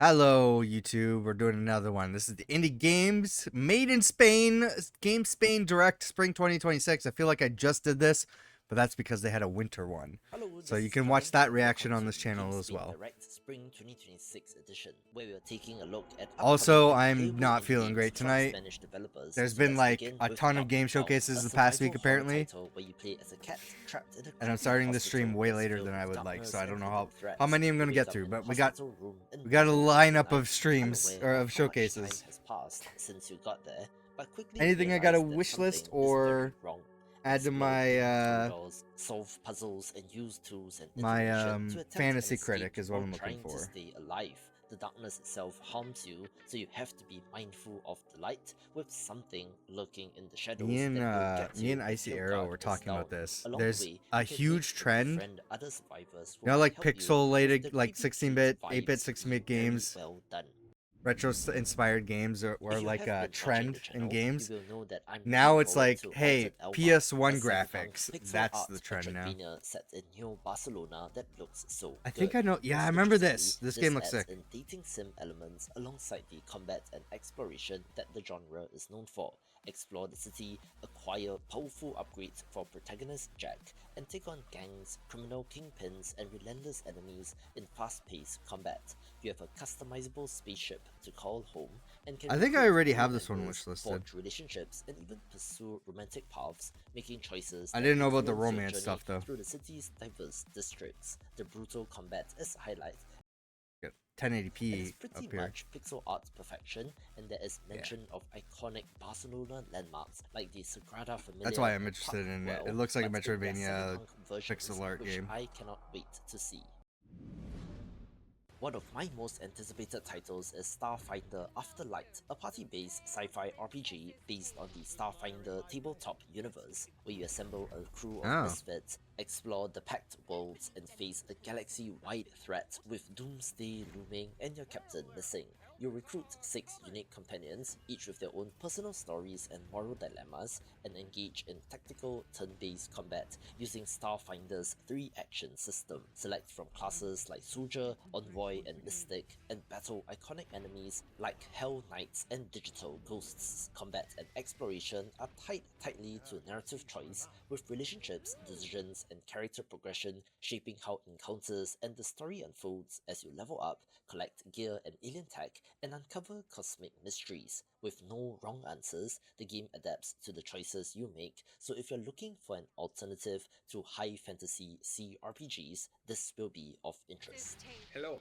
Hello, YouTube. We're doing another one. This is the Indie Games Made in Spain, GameSpain Direct Spring 2026. I feel like I just did this, but that's because they had a winter one. Hello, So this you is can Kevin. watch that reaction Welcome on this to channel as GameSpain well. Direct Spring 2026 edition, where we are taking a look at Also, upcoming I'm playable not indie feeling games great from tonight. Spanish developers. There's So been let's like begin a with ton of Dark game Dawn, showcases a the past survival week horror apparently. title where you play as a cat trapped in a And I'm creepy starting this stream hospital way that's later filled than I with would like, so darkness I and don't know hidden how threats. many I'm You gonna wake get up through, in a but we got hospital room in a middle of the lineup night, of streams unaware or of of how much time showcases. has passed since you got there, but quickly Anything I got a realize that wish something list is very or wrong. add to Explore dim my corridors, solve puzzles, and use tools and my information to attempt an fantasy critic escape is what while I'm looking trying to for. stay alive. The darkness itself harms you, so you have to be mindful of the light, with something lurking in the shadows that will get Me you and if Icy your Arrow guard were is talking down. about this. Along the There's way, a you can meet huge and trend, befriend other survivors who you know, might like help you with pixelated, the like creepy 16-bit, street 8-bit, vibes 16-bit being very games, well done. retro-inspired games, or If you like have a been watching trend the in channel, you games. will know that I'm looking Now it's forward like, to hey, Altered Alba, a PS1 cyberpunk graphics. pixel That's the art trend now. Metroidvania set in New Barcelona that looks so I good. think I know. Yeah, I Most remember interestingly, this. This this game looks adds sick. in dating sim elements alongside the combat and exploration that the genre is known for. Explore the city, acquire powerful upgrades for protagonist Jack, and take on gangs, criminal kingpins, and relentless enemies in fast-paced combat. You have a customizable spaceship to call home, and can I think I recruit already new have this one members, wishlisted. forge relationships, and even pursue romantic paths, making choices I that didn't know about the influence your romance journey stuff though. through the city's diverse districts. The brutal combat is a highlight. Got It is 1080p pretty up here. much pixel art perfection, and there is Yeah. mention of iconic Barcelona landmarks like the Sagrada Familia. That's why I'm and interested Park in it. Güell, It looks like a but in their Metroidvania cyberpunk versions, pixel art which game. I cannot wait to see. One of my most anticipated titles is Starfinder Afterlight, a party-based sci-fi RPG based on the Starfinder tabletop universe, where you assemble a crew of Oh. misfits, explore the packed worlds, and face a galaxy-wide threat with doomsday looming and your captain missing. You recruit 6 unique companions, each with their own personal stories and moral dilemmas, and engage in tactical turn-based combat using Starfinder's 3-action system. Select from classes like Soldier, Envoy, and Mystic, and battle iconic enemies like Hell Knights and Digital Ghosts. Combat and exploration are tied tightly to narrative choice, with relationships, decisions, and character progression shaping how encounters and the story unfolds as you level up, collect gear and alien tech, and uncover cosmic mysteries. With no wrong answers, the game adapts to the choices you make, so if you're looking for an alternative to high fantasy CRPGs, this will be of interest. Hello,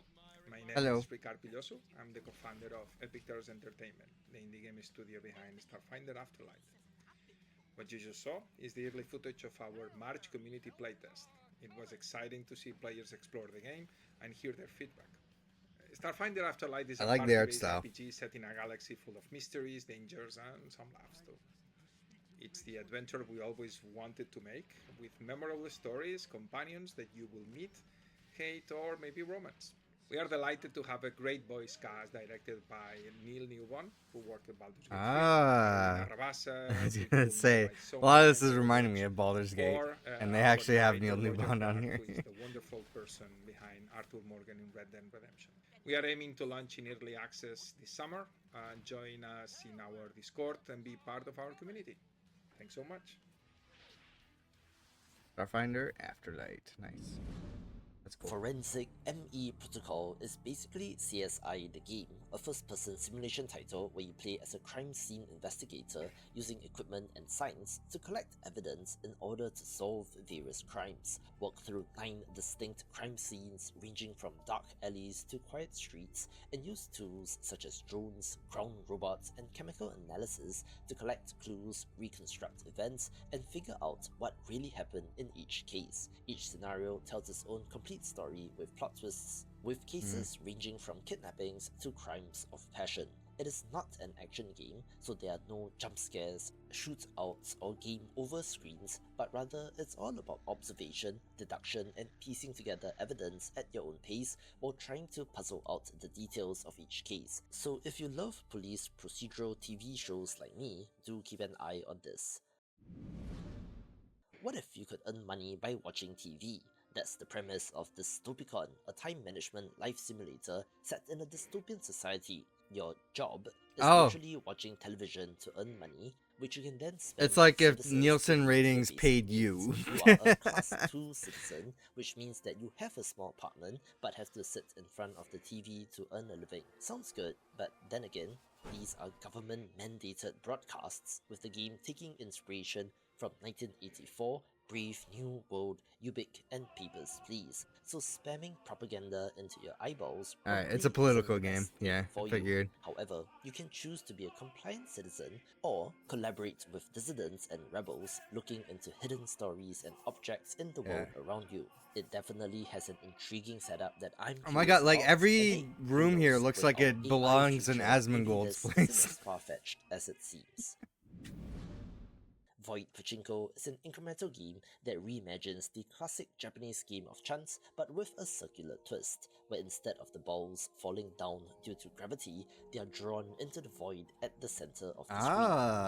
my name Hello. is Ricard Pilloso. I'm the co-founder of Epic Terrors Entertainment, the indie game studio behind Starfinder Afterlight. What you just saw is the early footage of our March community playtest. It was exciting to see players explore the game and hear their feedback. Starfinder Afterlight is I a like the art party-based style. RPG set in a galaxy full of mysteries, dangers, and some laughs too. It's the adventure we always wanted to make, with memorable stories, companions that you will meet, hate, or maybe romance. We are delighted to have a great voice cast directed by Neil Newbon, who worked at Baldur's Gate 3, Ah. Carolina Rabassa, I was who you gonna will know say, by so a lot of many this is reminding me Overwatch, of Baldur's Gate, or and they our actually have Neil narrator, Roger Newbon on Clark, here. who is the wonderful person behind Arthur Morgan in Red Dead Redemption. We are aiming to launch in early access this summer. Join us in our Discord and be part of our community. Thanks so much. Starfinder Afterlight. Nice. That's cool. Forensic ME Protocol is basically CSI the game, a first-person simulation title where you play as a crime scene investigator using equipment and science to collect evidence in order to solve various crimes. Walk through 9 distinct crime scenes ranging from dark alleys to quiet streets, and use tools such as drones, ground robots, and chemical analysis to collect clues, reconstruct events, and figure out what really happened in each case. Each scenario tells its own complete story with plot twists, with cases ranging from kidnappings to crimes of passion. It is not an action game, so there are no jump scares, shootouts, or game over screens, but rather it's all about observation, deduction, and piecing together evidence at your own pace while trying to puzzle out the details of each case. So if you love police procedural TV shows like me, do keep an eye on this. What if you could earn money by watching TV? That's the premise of Dystopicon, a time management life simulator set in a dystopian society. Your job is Oh, literally watching television to earn money, which you can then spend it's like on if services Nielsen to meet your ratings basic paid needs. you. You are a Class 2 citizen, which means that you have a small apartment but have to sit in front of the TV to earn a living. Sounds good, but then again, these are government-mandated broadcasts, with the game taking inspiration from 1984, Brave New World, Ubik, and Papers, Please. So spamming propaganda into your eyeballs Alright, probably it's a isn't political the game. best thing Yeah, I for you. figured. However, you can choose to be a compliant citizen or collaborate with dissidents and rebels looking into hidden stories and objects in the world around you. It definitely has an intriguing setup that I'm Oh my curious god, like about, and every hey, who room here knows, looks with like our it AI belongs in future, maybe Asmongold's this isn't place. as far-fetched as it seems. Void Pachinko is an incremental game that reimagines the classic Japanese game of chance but with a circular twist, where instead of the balls falling down due to gravity, they are drawn into the void at the center of the screen.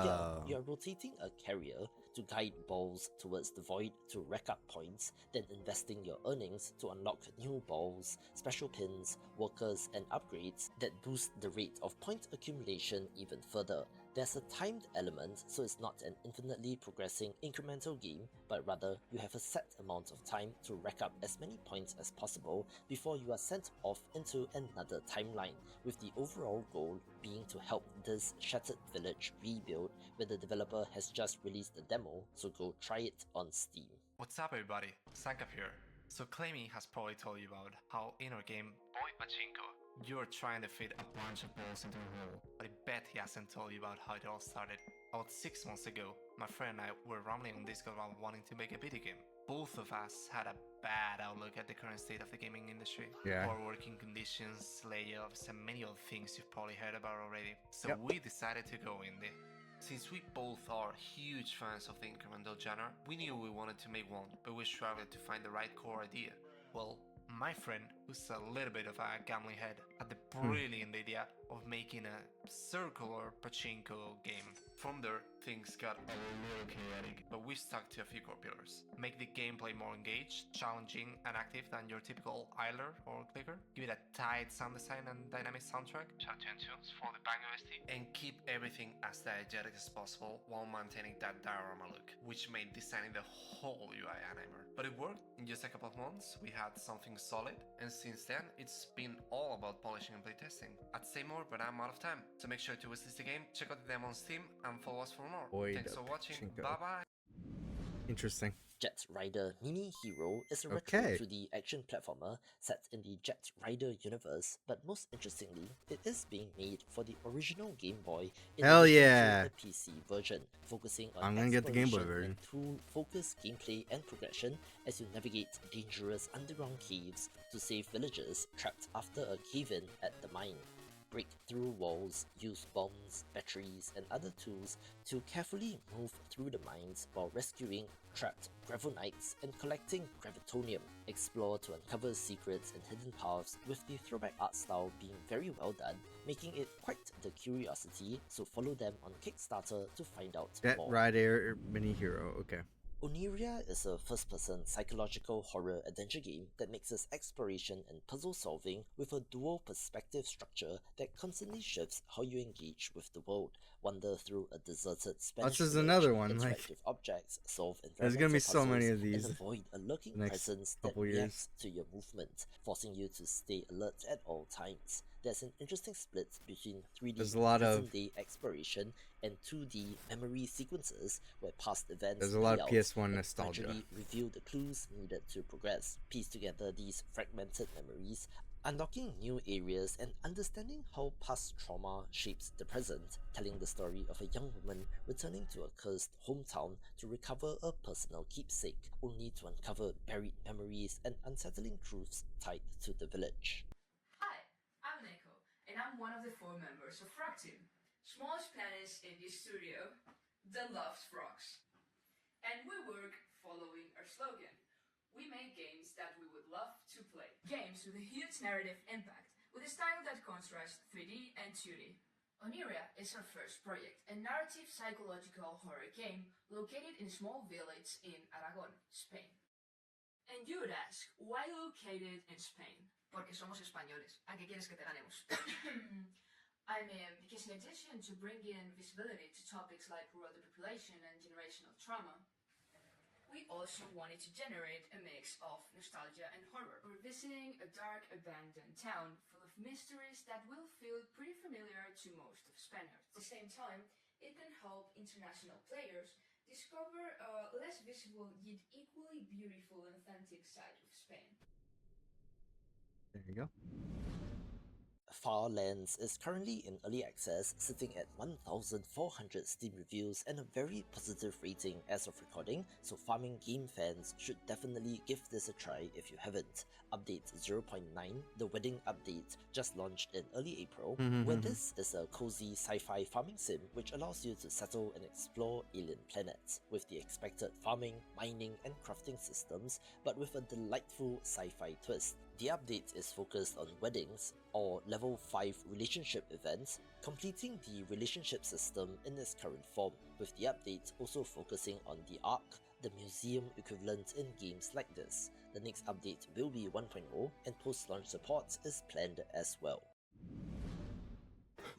Here, Oh. you are rotating a carrier to guide balls towards the void to rack up points, then investing your earnings to unlock new balls, special pins, workers, and upgrades that boost the rate of point accumulation even further. There's a timed element, so it's not an infinitely progressing incremental game, but rather you have a set amount of time to rack up as many points as possible before you are sent off into another timeline, with the overall goal being to help this shattered village rebuild, where the developer has just released a demo, so go try it on Steam. What's up everybody, Sankap here. So Claimy has probably told you about how in our game Void Pachinko, you're trying to fit a bunch of balls into a hole, but I bet he hasn't told you about how it all started. About 6 months ago, my friend and I were rambling on Discord about wanting to make a video game. Both of us had a bad outlook at the current state of the gaming industry. Yeah. Poor working conditions, layoffs, and many other things you've probably heard about already. So Yep. we decided to go indie. Since we both are huge fans of the incremental genre, we knew we wanted to make one, but we struggled to find the right core idea. Well, my friend, who's a little bit of a gambling head, had the brilliant idea of making a circular pachinko game. From there, things got a little chaotic, but we stuck to a few core pillars. Make the gameplay more engaged, challenging, and active than your typical idler or clicker. Give it a tight sound design and dynamic soundtrack. Shout-out tunes for the Bang OST. And keep everything as diegetic as possible while maintaining that diorama look, which made designing the whole UI a nightmare. But it worked. In just a couple of months, we had something solid, and since then, it's been all about polishing and playtesting. I'd say more, but I'm out of time. So make sure to wishlist the game, check out the demo on Steam, and follow us for more. Void Thanks for watching. Pachinko. Bye bye. Interesting. Jet Rider Mini Hero is a retro Okay. 2D action platformer set in the Jet Rider universe, but most interestingly, it is being made for the original Game Boy in Hell addition yeah. to the PC version, focusing on I'm gonna get the Game Boy exploration version. and tool-focused gameplay and progression as you navigate dangerous underground caves to save villagers trapped after a cave-in at the mine. Break through walls, use bombs, batteries, and other tools to carefully move through the mines while rescuing trapped Gravonites and collecting Gravitonium. Explore to uncover secrets and hidden paths, with the throwback art style being very well done, making it quite the curiosity, so follow them on Kickstarter to find out Jet more. Rider Mini Hero. Okay. Oniria is a first-person psychological horror adventure game that mixes exploration and puzzle solving with a dual perspective structure that constantly shifts how you engage with the world. Wander through a deserted Spanish This is village, another one, interact like- with objects, solve There's environmental gonna be so many puzzles, of these and avoid a lurking the next presence that couple years. reacts to your movement, forcing you to stay alert at all times. There's an interesting split between 3D There's a lot of- present-day exploration and 2D memory sequences, where past events There's a lot of play out PS1 and nostalgia. gradually reveal the clues needed to progress. Piece together these fragmented memories, unlocking new areas and understanding how past trauma shapes the present, telling the story of a young woman returning to a cursed hometown to recover a personal keepsake, only to uncover buried memories and unsettling truths tied to the village. Hi, I'm Neko, and I'm one of the 4 members of Frog Team, smallest Spanish indie studio, The Loved Frogs. And we work following our slogan: we make games that we would love to play. Games with a huge narrative impact, with a style that contrasts 3D and 2D. Oniria is our first project, a narrative psychological horror game located in a small village in Aragon, Spain. And you would ask, why located in Spain? Porque somos españoles. ¿A qué quieres que te ganemos? I mean, because in addition to bringing in visibility to topics like rural depopulation and generational trauma, we also wanted to generate a mix of nostalgia and horror. We're visiting a dark, abandoned town full of mysteries that will feel pretty familiar to most of Spaniards. At the same time, it can help international players discover a less visible yet equally beautiful and authentic side of Spain. There you go. Farlands is currently in early access, sitting at 1,400 Steam reviews and a very positive rating as of recording, so farming game fans should definitely give this a try if you haven't. Update 0.9, the wedding update, just launched in early April, where this is a cozy sci-fi farming sim which allows you to settle and explore alien planets, with the expected farming, mining and crafting systems, but with a delightful sci-fi twist. The update is focused on weddings, or level 5 relationship events, completing the relationship system in its current form, with the update also focusing on the Ark, the museum equivalent in games like this. The next update will be 1.0 and post-launch support is planned as well.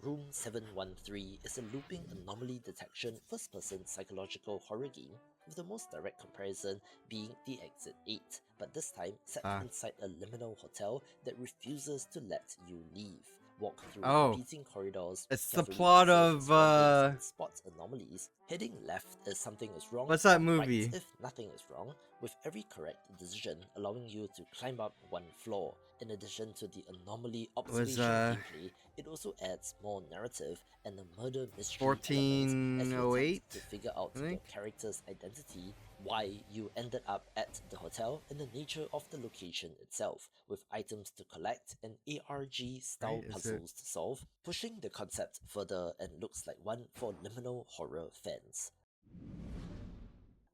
Room 713 is a looping anomaly detection first-person psychological horror game, with the most direct comparison being The Exit 8, but this time set inside a liminal hotel that refuses to let you leave. Walk through repeating corridors, it's the carefully plot observe of and spot anomalies. Heading left if something is wrong, what's that or movie? right if nothing is wrong, with every correct decision allowing you to climb up one floor. In addition to the anomaly observation gameplay, it also adds more narrative and a murder mystery element as you attempt to figure out your character's identity, why you ended up at the hotel, and the nature of the location itself, with items to collect and ARG-style puzzles to solve, pushing the concept further and looks like one for liminal horror fans.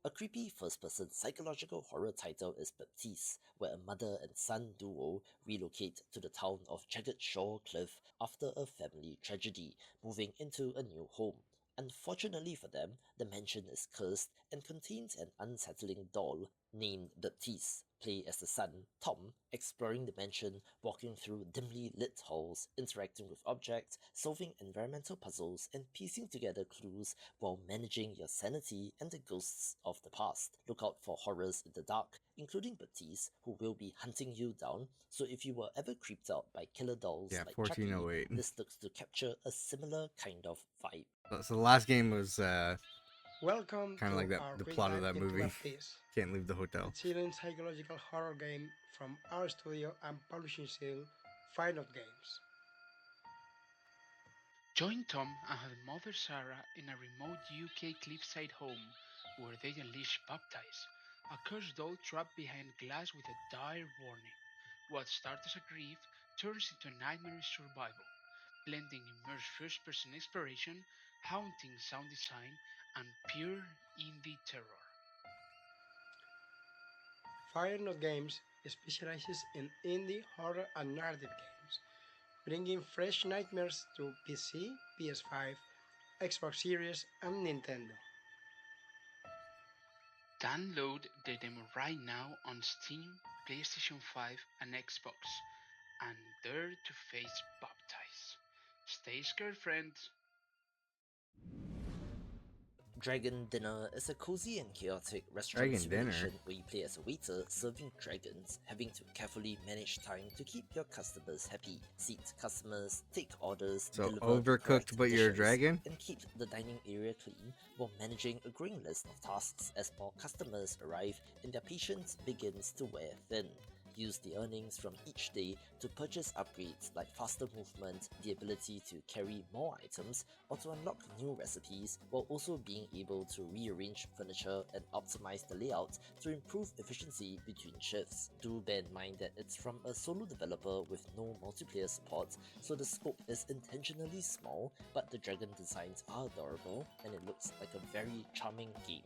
A creepy first-person psychological horror title is Baptiste, where a mother and son duo relocate to the town of Jagged Shore Cliff after a family tragedy, moving into a new home. Unfortunately for them, the mansion is cursed and contains an unsettling doll named Baptiste. Play as the son, Tom, exploring the mansion, walking through dimly lit halls, interacting with objects, solving environmental puzzles, and piecing together clues while managing your sanity and the ghosts of the past. Look out for horrors in the dark, including Baptiste, who will be hunting you down, so if you were ever creeped out by killer dolls like Chucky, this looks to capture a similar kind of vibe. So the last game was Welcome kind of like that, the plot of that movie. Can't leave the hotel. A chilling psychological horror game from our studio and publishing seal, Fire Not Games. Join Tom and her mother Sarah in a remote UK cliffside home where they unleash Baptiste, a cursed doll trapped behind glass with a dire warning. What starts as a grief turns into nightmarish survival, blending immersive first-person exploration, haunting sound design, and pure indie terror. Fire Not Games specializes in indie, horror, and narrative games, bringing fresh nightmares to PC, PS5, Xbox Series, and Nintendo. Download the demo right now on Steam, PlayStation 5, and Xbox, and dare to face Baptiste. Stay scared, friends! Dragon Dinner is a cozy and chaotic restaurant simulation where you play as a waiter serving dragons, having to carefully manage time to keep your customers happy, seat customers, take orders, so deliver overcooked but you're a dragon, and keep the dining area clean while managing a growing list of tasks as more customers arrive and their patience begins to wear thin. Use the earnings from each day to purchase upgrades like faster movement, the ability to carry more items, or to unlock new recipes, while also being able to rearrange furniture and optimize the layout to improve efficiency between shifts. Do bear in mind that it's from a solo developer with no multiplayer support, so the scope is intentionally small, but the dragon designs are adorable and it looks like a very charming game.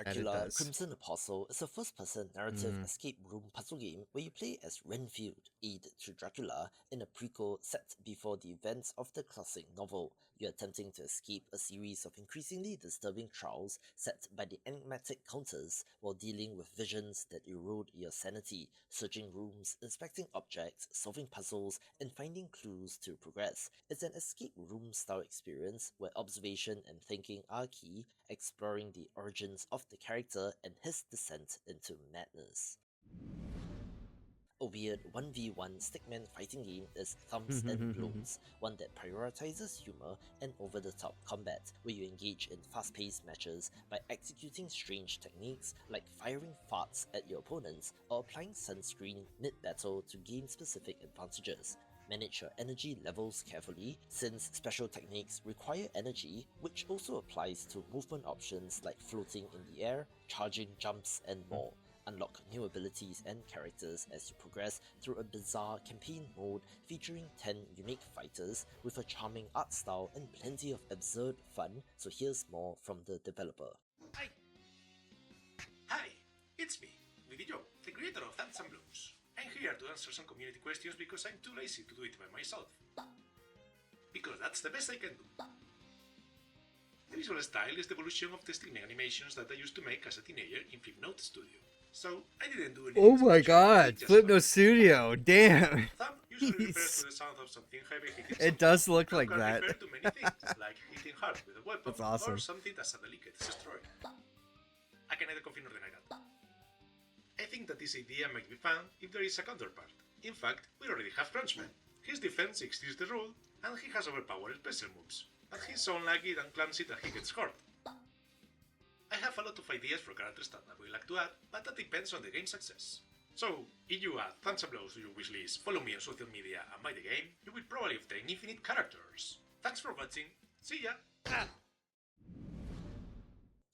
Dracula does. Crimson Apostle is a first-person narrative Mm. escape room puzzle game where you play as Renfield, aide to Dracula, in a prequel set before the events of the classic novel. You're attempting to escape a series of increasingly disturbing trials set by the enigmatic counters while dealing with visions that erode your sanity, searching rooms, inspecting objects, solving puzzles, and finding clues to progress. It's an escape room-style experience where observation and thinking are key, exploring the origins of the character and his descent into madness. A weird 1v1 stickman fighting game is Thumbs and Blows, one that prioritizes humor and over-the-top combat, where you engage in fast-paced matches by executing strange techniques like firing farts at your opponents or applying sunscreen mid-battle to gain specific advantages. Manage your energy levels carefully, since special techniques require energy, which also applies to movement options like floating in the air, charging jumps, and more. Unlock new abilities and characters as you progress through a bizarre campaign mode featuring 10 unique fighters with a charming art style and plenty of absurd fun, so here's more from the developer. Hi, it's me, Willy Joe, the creator of Thumbs and Blows. I'm here to answer some community questions because I'm too lazy to do it by myself. Because that's the best I can do. The visual style is the evolution of the stickman animations that I used to make as a teenager in Flipnote Studio. So I didn't do anything Oh my special, god, just Flipno fun. Studio, damn. Thumb usually refers Jeez. to the sound of something heavy hitting It something. does look Blow like can that. refer to many things, like hitting hard with a weapon That's awesome. or something that suddenly gets destroyed. I can neither confirm nor deny that. I think that this idea might be fun if there is a counterpart. In fact, we already have Crunchman. His defense exceeds the rule, and he has overpowered special moves. And he's so unlucky and clumsy that he gets hurt. I have a lot of ideas for characters that I would like to add, but that depends on the game's success. So, if you add Thumbs and Blows to your wishlist, follow me on social media and buy the game, you will probably obtain infinite characters. Thanks for watching, see ya!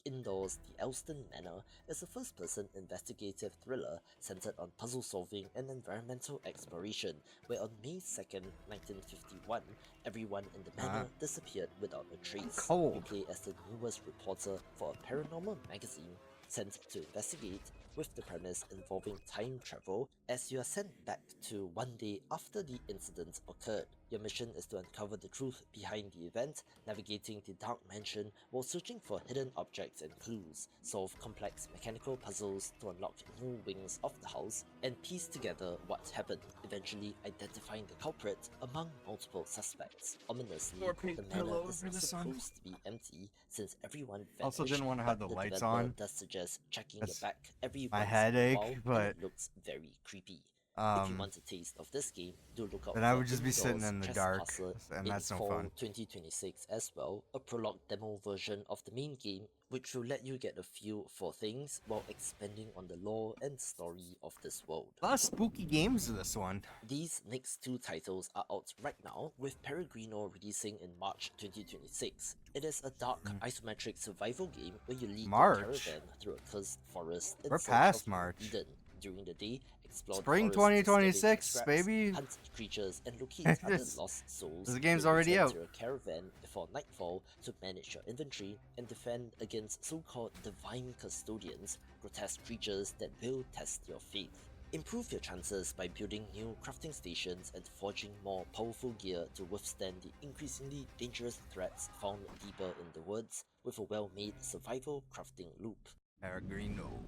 Indoors, The Elston Manor is a first-person investigative thriller centered on puzzle solving and environmental exploration, where on May 2nd, 1951, everyone in the manor disappeared without a trace. Cold. You play as the newest reporter for a paranormal magazine sent to investigate, with the premise involving time travel, as you are sent back to one day after the incident occurred. Your mission is to uncover the truth behind the event, navigating the dark mansion while searching for hidden objects and clues, solve complex mechanical puzzles to unlock new wings of the house, and piece together what happened, eventually identifying the culprit among multiple suspects. Ominously, More pink the manor pillow is over the sun. supposed to be empty since everyone vanished. Also didn't want to have the but lights developer on. does suggest checking That's your back every my once in a headache, while, and but, it looks very creepy. If you Um, want a taste of this game, do look out then for I would just be sitting Indoors in the dark, Trespasser and in that's no fall fun. 2026 as well, a prologue demo version of the main game, which will let you get a feel for things while expanding on the lore and story of this world. A lot of spooky games in this one. These next two titles are out right now, with Peregrino releasing in March 2026. It is a dark isometric survival game where you lead March? your caravan through a cursed forest in We're search past of New March. Eden. During the day, explore Spring the forest to scavenge 2026, scraps, baby. hunt creatures, and locate other This- lost souls. this game's Then already return out. to your caravan before nightfall to manage your inventory and defend against so-called divine custodians, grotesque creatures that will test your faith. Improve your chances by building new crafting stations and forging more powerful gear to withstand the increasingly dangerous threats found deeper in the woods, with a well-made survival crafting loop. Peregrino.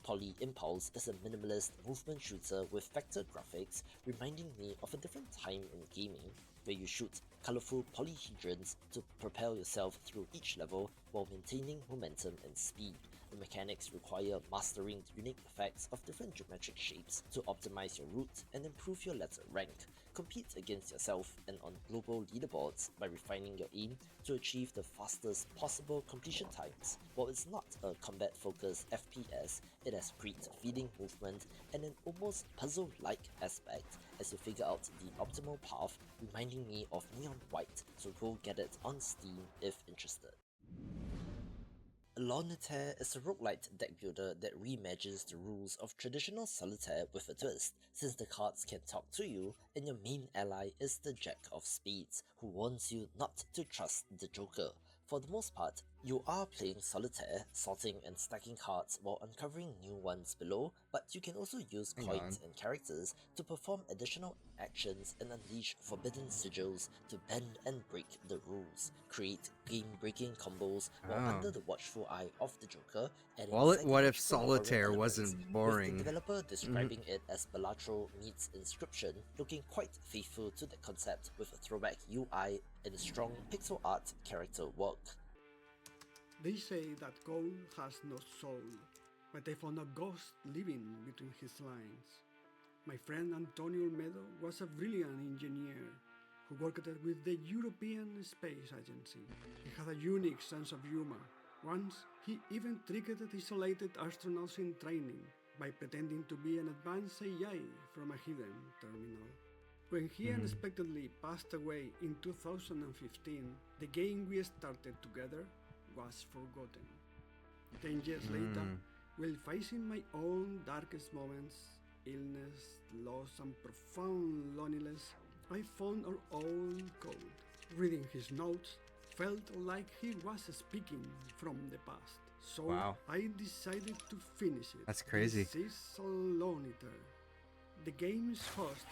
Poly Impulse is a minimalist movement shooter with vector graphics, reminding me of a different time in gaming, where you shoot colorful polyhedrons to propel yourself through each level while maintaining momentum and speed. The mechanics require mastering the unique effects of different geometric shapes to optimize your route and improve your ladder rank. Compete against yourself and on global leaderboards by refining your aim to achieve the fastest possible completion times. While it's not a combat-focused FPS, it has great feeling movement and an almost puzzle-like aspect as you figure out the optimal path, reminding me of Neon White, so go get it on Steam if interested. Solitaire is a roguelite deck builder that reimagines the rules of traditional solitaire with a twist, since the cards can talk to you, and your main ally is the Jack of Spades, who warns you not to trust the Joker. For the most part, You are playing solitaire, sorting and stacking cards while uncovering new ones below, but you can also use Hang coins on. and characters to perform additional actions and unleash forbidden sigils to bend and break the rules, create game-breaking combos while Oh. under the watchful eye of the Joker, adding What if psychological horror solitaire elements, wasn't with the boring? developer describing it as Balatro meets Inscription, looking quite faithful to the concept with a throwback UI and strong pixel art character work. They say that gold has no soul, but I found a ghost living between his lines. My friend Antonio Olmedo was a brilliant engineer who worked with the European Space Agency. He had a unique sense of humor. Once, he even tricked isolated astronauts in training by pretending to be an advanced AI from a hidden terminal. When he unexpectedly passed away in 2015, the game we started together was forgotten. 10 years later, while facing my own darkest moments, illness, loss, and profound loneliness, I found our old code. Reading his notes felt like he was speaking from the past. So Wow. I decided to finish it. That's crazy. This is Alonitor. The game's host,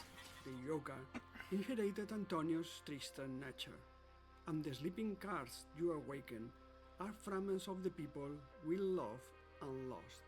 the Joker, inherited Antonio's trickster nature, and the sleeping cards you awaken are fragments of the people we love and lost.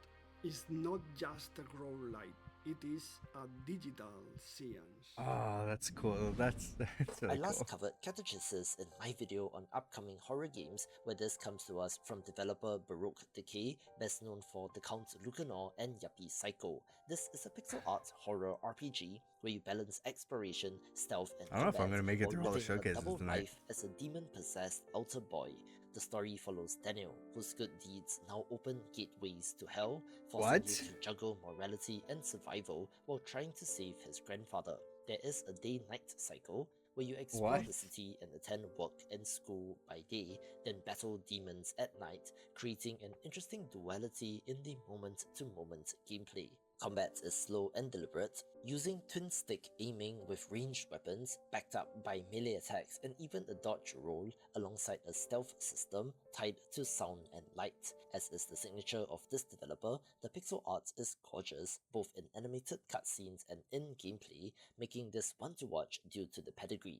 It's not just a grow light, it is a digital science. Oh, that's cool. That's I really last cool. covered Catechesis in my video on upcoming horror games, where this comes to us from developer Baroque Decay, best known for The Count Lucanor and Yuppie Psycho. This is a pixel art horror RPG where you balance exploration, stealth, and I don't know if I'm combat gonna make it while through all the living a showcases double tonight. life as a demon-possessed altar boy. The story follows Daniel, whose good deeds now open gateways to hell, forcing What? you to juggle morality and survival while trying to save his grandfather. There is a day-night cycle where you explore What? the city and attend work and school by day, then battle demons at night, creating an interesting duality in the moment-to-moment gameplay. Combat is slow and deliberate, using twin-stick aiming with ranged weapons, backed up by melee attacks and even a dodge roll, alongside a stealth system tied to sound and light. As is the signature of this developer, the pixel art is gorgeous, both in animated cutscenes and in gameplay, making this one to watch due to the pedigree.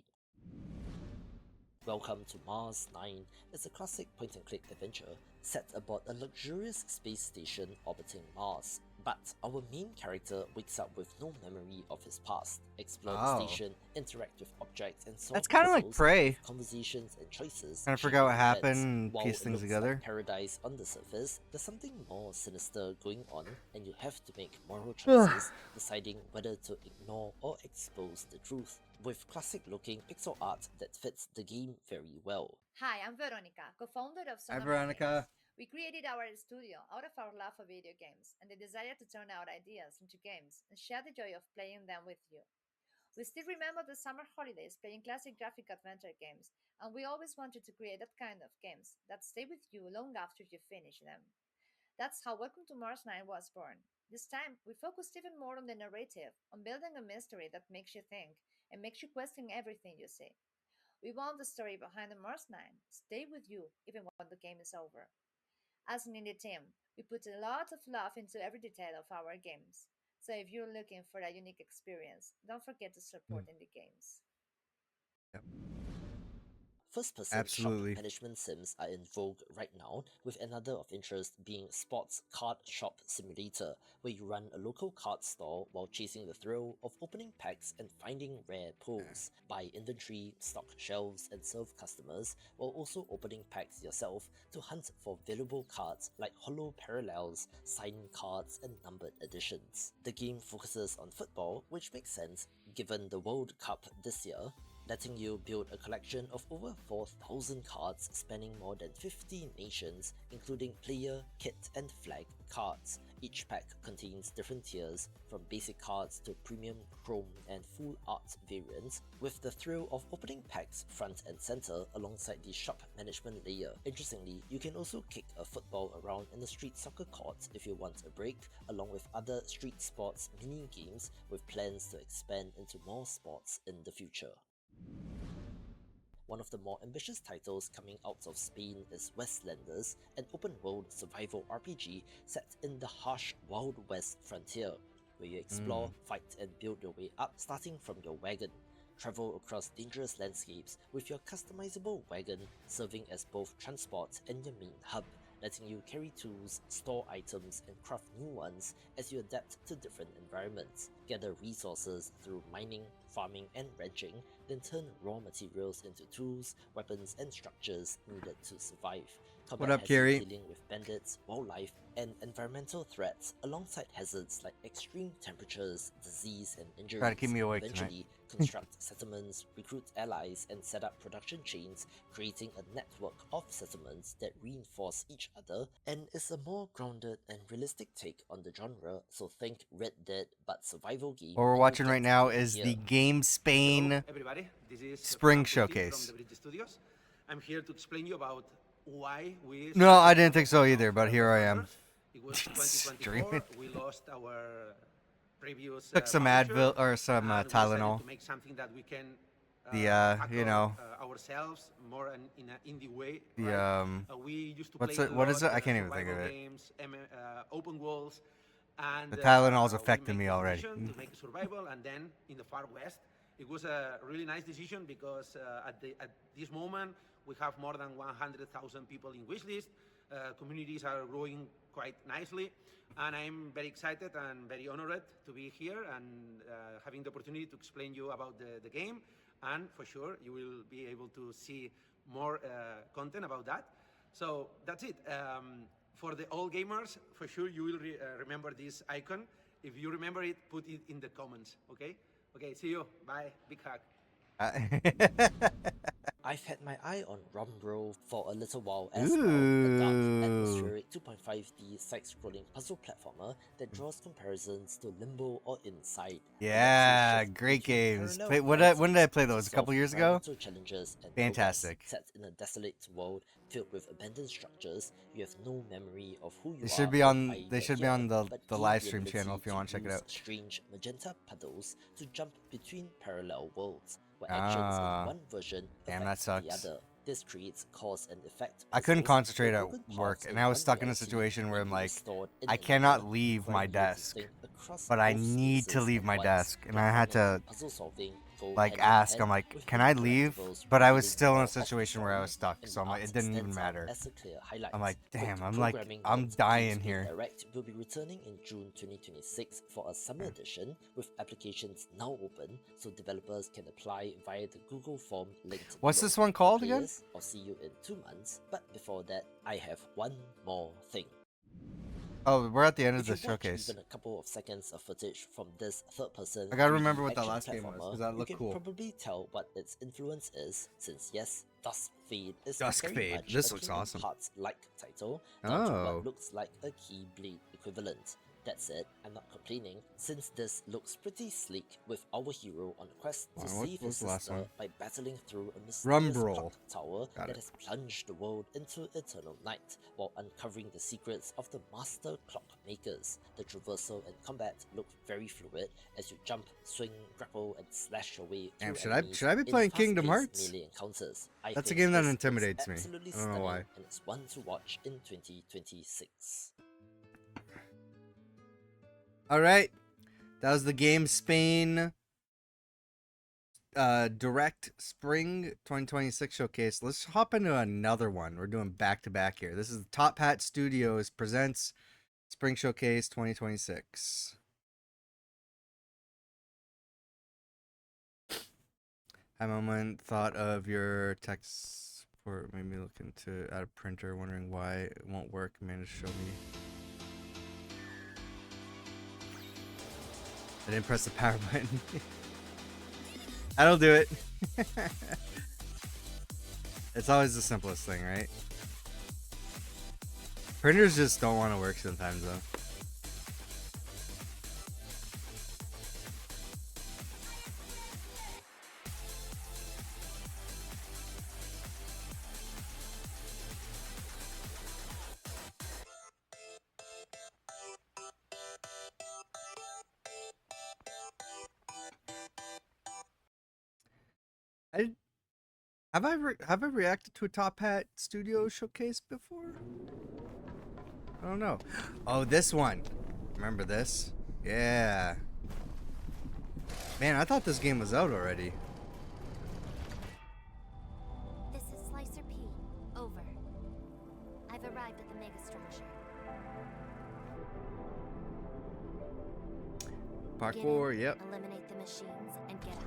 Welcome to Mars 9 is a classic point-and-click adventure set aboard a luxurious space station orbiting Mars. But our main character wakes up with no memory of his past, explore the Oh. station, interact with objects, and solve That's kind of like puzzles, Prey. with conversations and choices. Kind of shaping forgot what events. happened and While piece it things looks together. like paradise on the surface, there's something more sinister going on, and you have to make moral choices, deciding whether to ignore or expose the truth, with classic-looking pixel art that fits the game very well. Hi, I'm Veronica, co-founder of Hi, Sonoma Veronica. Games. We created our studio out of our love for video games and the desire to turn our ideas into games and share the joy of playing them with you. We still remember the summer holidays playing classic graphic adventure games, and we always wanted to create that kind of games that stay with you long after you finish them. That's how Welcome to Mars 9 was born. This time, we focused even more on the narrative, on building a mystery that makes you think and makes you question everything you see. We want the story behind the Mars 9 stay with you even when the game is over. As an indie team, we put a lot of love into every detail of our games. So if you're looking for a unique experience, don't forget to support indie games. First-person Absolutely. shop management sims are in vogue right now, with another of interest being Sports Card Shop Simulator, where you run a local card store while chasing the thrill of opening packs and finding rare pulls, buy inventory, stock shelves, and serve customers, while also opening packs yourself to hunt for valuable cards like holo parallels, signed cards, and numbered editions. The game focuses on football, which makes sense given the World Cup this year, letting you build a collection of over 4,000 cards spanning more than 50 nations, including player, kit, and flag cards. Each pack contains different tiers, from basic cards to premium, chrome, and full art variants, with the thrill of opening packs front and center alongside the shop management layer. Interestingly, you can also kick a football around in the street soccer court if you want a break, along with other street sports mini games with plans to expand into more sports in the future. One of the more ambitious titles coming out of Spain is Westlanders, an open-world survival RPG set in the harsh Wild West frontier, where you explore, fight, and build your way up starting from your wagon. Travel across dangerous landscapes with your customizable wagon serving as both transport and your main hub, letting you carry tools, store items, and craft new ones as you adapt to different environments. Gather resources through mining, farming, and ranching, then turn raw materials into tools, weapons, and structures needed to survive. Combat up, has Carrie? you dealing with bandits, wildlife, and environmental threats, alongside hazards like extreme temperatures, disease, and injuries. Try to keep me awake Eventually, construct settlements, recruit allies, and set up production chains, creating a network of settlements that reinforce each other, and is a more grounded and realistic take on the genre, so think Red Dead but survival game. What we're and watching you'll right get now it is here. the GameSpain Hello, everybody. This is Spring Frank Pusti Showcase. from the British Studios. I'm here to explain you about why we. No, I didn't think so either, but here I am. It was 2024. Streaming. We lost our previous. Took some publisher, Advil or some and we decided Tylenol. to make something that we can. The you know, ourselves more in an indie way. the right? We used to what's play it? What is it? I lot, can't even think of survival it. games, open worlds, and The Tylenol's we affecting make me the already. decision to make a survival, and then in the far west, it was a really nice decision because at this moment we have more than 100,000 people in wishlist. Communities are growing quite nicely, and I'm very excited and very honored to be here and having the opportunity to explain you about the game. And for sure, you will be able to see more content about that. So that's it. For the old gamers, for sure you will remember this icon. If you remember it, put it in the comments, okay? Okay, see you. Bye. Big hug. I've had my eye on Rumbro for a little while as well, a dark, atmospheric 2.5D side-scrolling puzzle platformer that draws comparisons to Limbo or Inside. Yeah, great games. When did I play those? A couple years ago? Challenges and Fantastic. Set in a desolate world filled with abandoned structures, you have no memory of who you They are. should be or on. why They you're should be here, on the but gain live the stream ability channel if you want to check it use out. strange magenta puddles to jump between parallel worlds, where actions in one version Damn, that affect the sucks. other. This creates cause and effect. I couldn't puzzles concentrate where at broken work, parts and in I was one stuck in a reality situation where may I'm be like, restored in I another, cannot leave requiring my you to desk, think across but I both need to spaces leave at my once. desk, and I had Platforming to and puzzle solving go like hand in ask. hand I'm like, with can I hidden leave? collectibles But I was revealing still in more a of the situation where I story, was stuck, and so the I'm like, art it didn't even stands out matter. as a clear highlight. I'm like, Quick damn, I'm like, programming I'm that dying GameSpain here. Direct will be returning in June 2026 for a summer edition, with applications now open, so developers can apply via the Google form linked What's below. this one called again? Players, I'll see you in 2 months, but before that, I have one more thing. Oh, we're at the end of If the you watch showcase. even a couple of seconds of footage from this third-person I gotta 3D remember what that action last game was, 'cause platformer, that looked you can cool. probably tell what its influence is, since yes, Dusk Fade is Dusk very Fade. much This a looks Kingdom awesome. Hearts-like title, down to Oh. what looks like a Keyblade equivalent. That said, I'm not complaining, since this looks pretty sleek with our hero on a quest to What save was his the last sister one? by battling through a mysterious Rumbrawl. clock tower Got that it. has plunged the world into eternal night, while uncovering the secrets of the master clock makers. The traversal and combat look very fluid as you jump, swing, grapple, and slash your way Damn, through should I be enemies playing in Kingdom fast-paced Hearts? melee encounters. I That's a think game that this looks intimidates me. absolutely I don't know stunning, why. and it's one to watch in 2026. All right, that was the GameSpain Direct Spring 2026 showcase. Let's hop into another one. We're doing back to back here. This is Top Hat Studios presents Spring Showcase 2026. Have a moment thought of your text support made me look into at a printer, wondering why it won't work. Managed to show me. I didn't press the power button. That'll do it. It's always the simplest thing, right? Printers just don't want to work sometimes, though. Have I reacted to a Top Hat Studio showcase before? I don't know. Oh, this one. Remember this? Yeah. Man, I thought this game was out already. This is Slicer P. Over. I've arrived at the megastructure. Parkour, Get in, yep. eliminate the machines, and get out.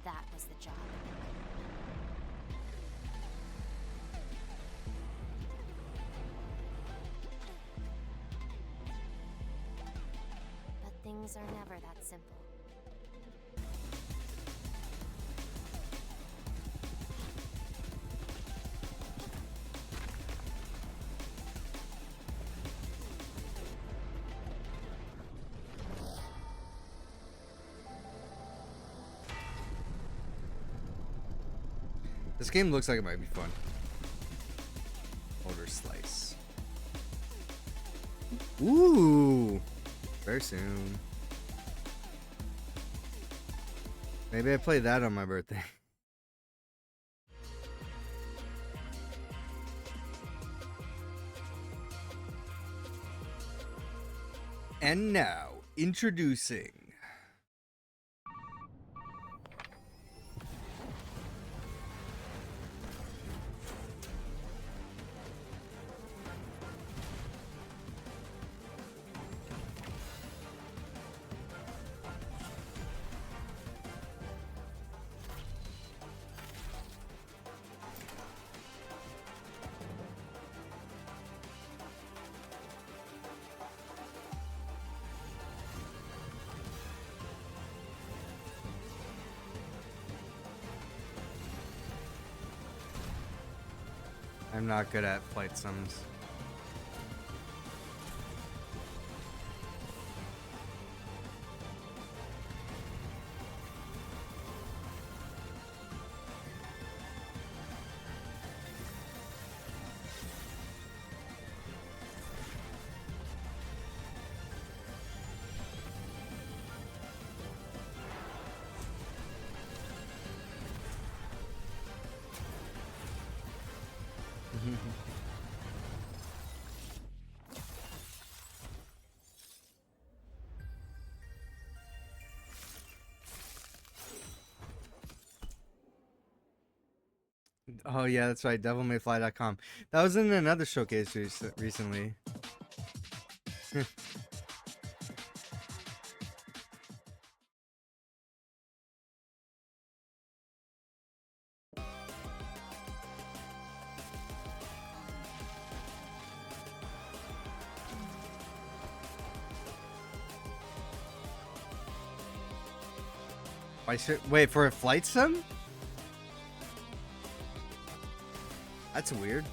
That was the job. But things are never that simple. This game looks like it might be fun. Order slice. Ooh. Very soon. Maybe I play that on my birthday. And now, introducing I'm not good at flight sims. Oh yeah, that's right. DevilMayFly.com. That was in another showcase recently. Why should wait for a flight sim? That's weird.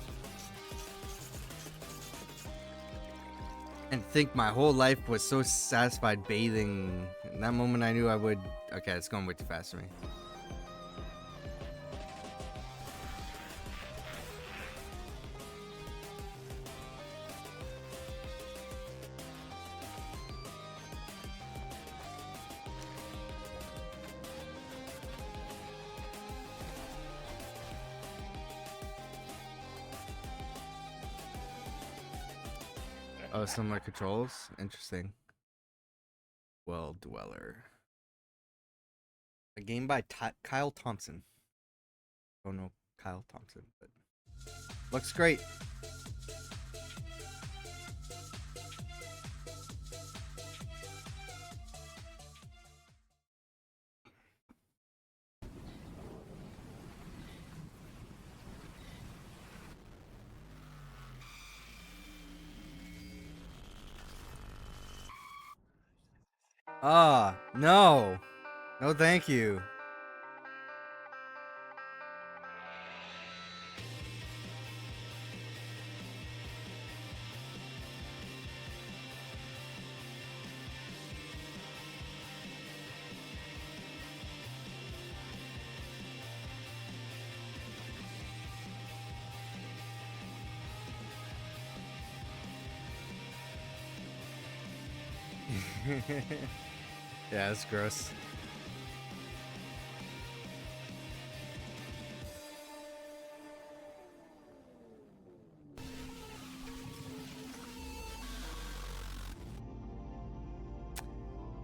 And think my whole life was so satisfied bathing. In that moment I knew I would. Okay, it's going way too fast for me. Oh, similar controls? Interesting. Well, Dweller. A game by Kyle Thompson. Don't know Kyle Thompson, but looks great. Ah, no. No, thank you. Yeah, it's gross.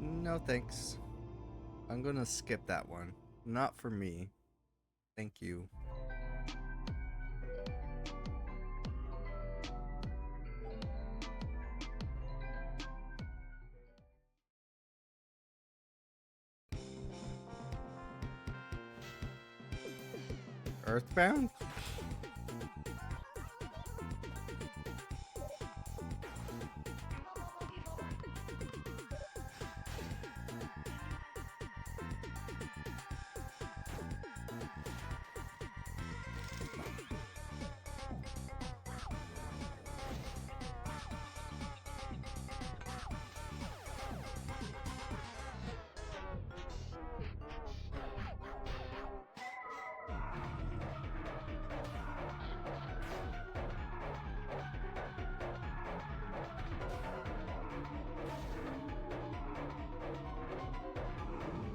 No thanks. I'm gonna skip that one. Not for me. Thank you. Earthbound?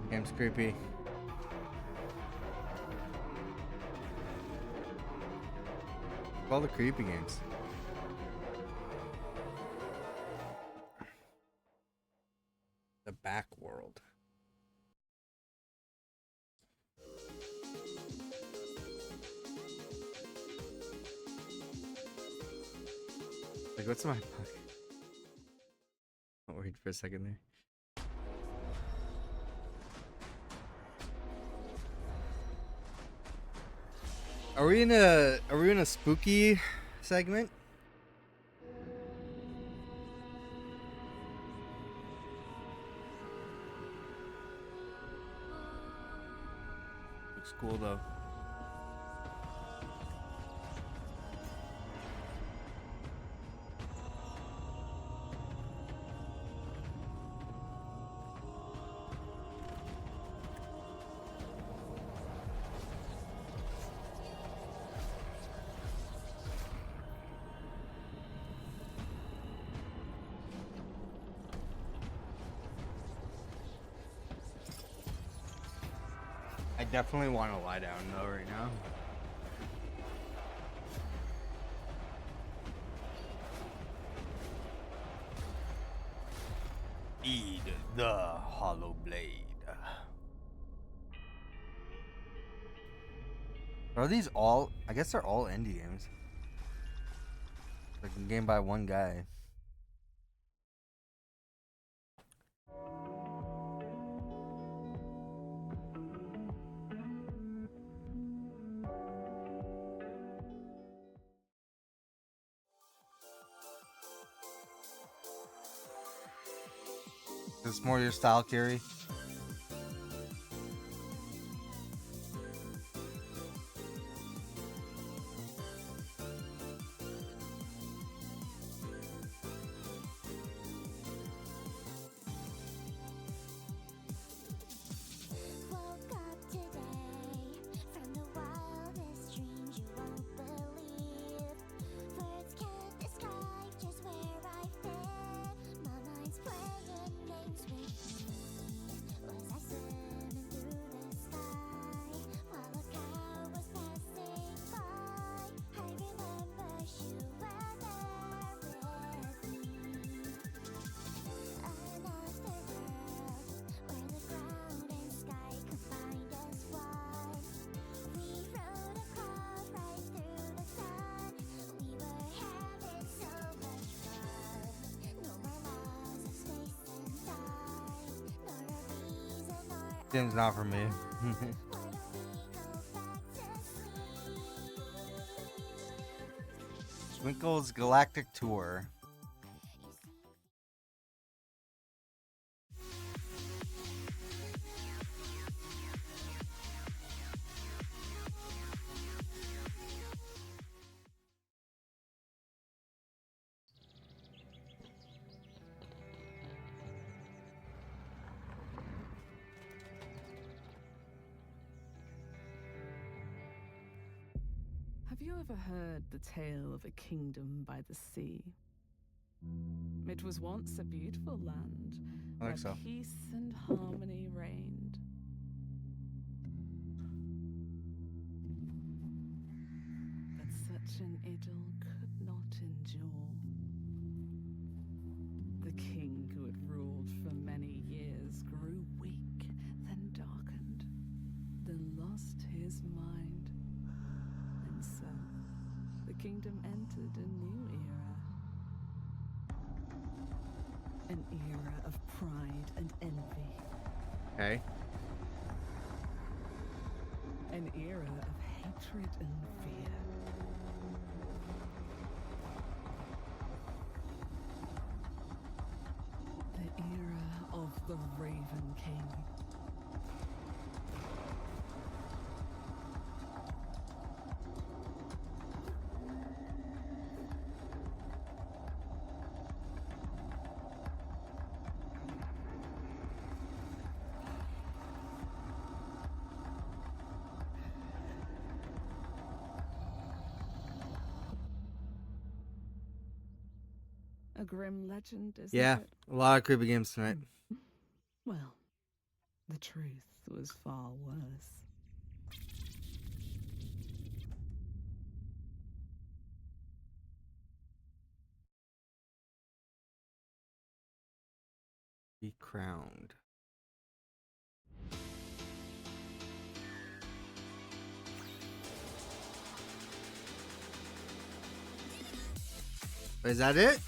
Game's creepy. All the creepy games. The back world. Like, what's in my pocket? I'll wait for a second there. Are we in a spooky segment? Looks cool though. I definitely want to lie down though right now. Eat the hollow blade. Are these all? I guess they're all indie games. Like a game by one guy. Is this more your style, Kiri? Woke up today from the wildest dreams you won't believe. Words can't describe just where I've been. My mind's playing games with me. Was I swimming through the sky while a car was passing by? I remember you were there with me. Another world where the ground and sky combined as one. We rode across right through the sun. We were having so much fun. No more laws of space and time, nor a reason nor Game's not for me. why don't we go back to sleep? Twinkle's Galactic Tour. Have you ever heard the tale of a kingdom by the sea? It was once a beautiful land I where think so. peace and harmony reigned. But such an idyll could not endure. The king who had ruled for many years kingdom entered a new era. An era of pride and envy. Okay. An era of hatred and fear. The era of the Raven King. A grim legend, isn't Yeah, it? a lot of creepy games tonight. Well, the truth was far worse. Be crowned. Is that it?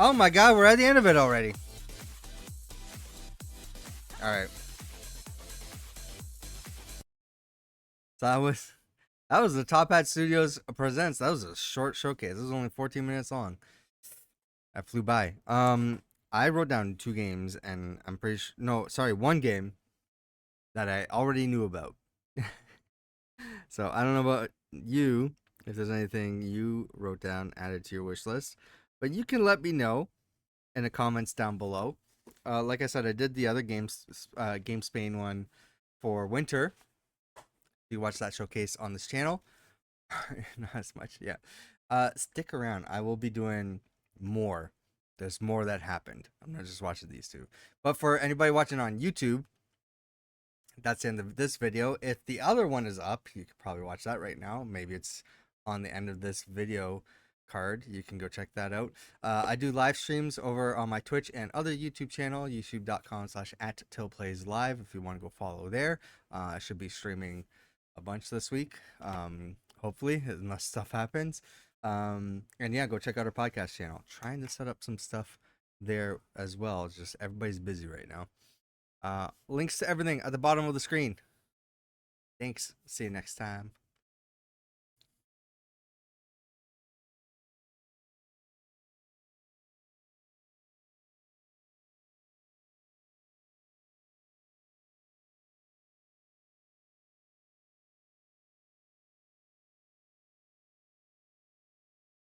Oh my god, we're at the end of it already. Alright. So that was the Top Hat Studios presents. That was a short showcase. It was only 14 minutes long. That flew by. I wrote down 2 games, and I'm pretty sure. No, sorry, 1 game that I already knew about. So I don't know about you, if there's anything you wrote down added to your wish list, but you can let me know in the comments down below. Like I said, I did the other GameSpain one for winter. You watch that showcase on this channel. Not as much, yeah. Stick around. I will be doing more. There's more that happened. I'm not just watching these 2. But for anybody watching on YouTube, that's the end of this video. If the other one is up, you could probably watch that right now. Maybe it's on the end of this video card. You can go check that out. I do live streams over on my Twitch and other YouTube channel, youtube.com/@tillplayslive if you want to go follow there. I should be streaming a bunch this week, hopefully, unless stuff happens. And yeah, go check out our podcast channel. Trying to set up some stuff there as well. It's just everybody's busy right now. Links to everything at the bottom of the screen. Thanks. See you next time.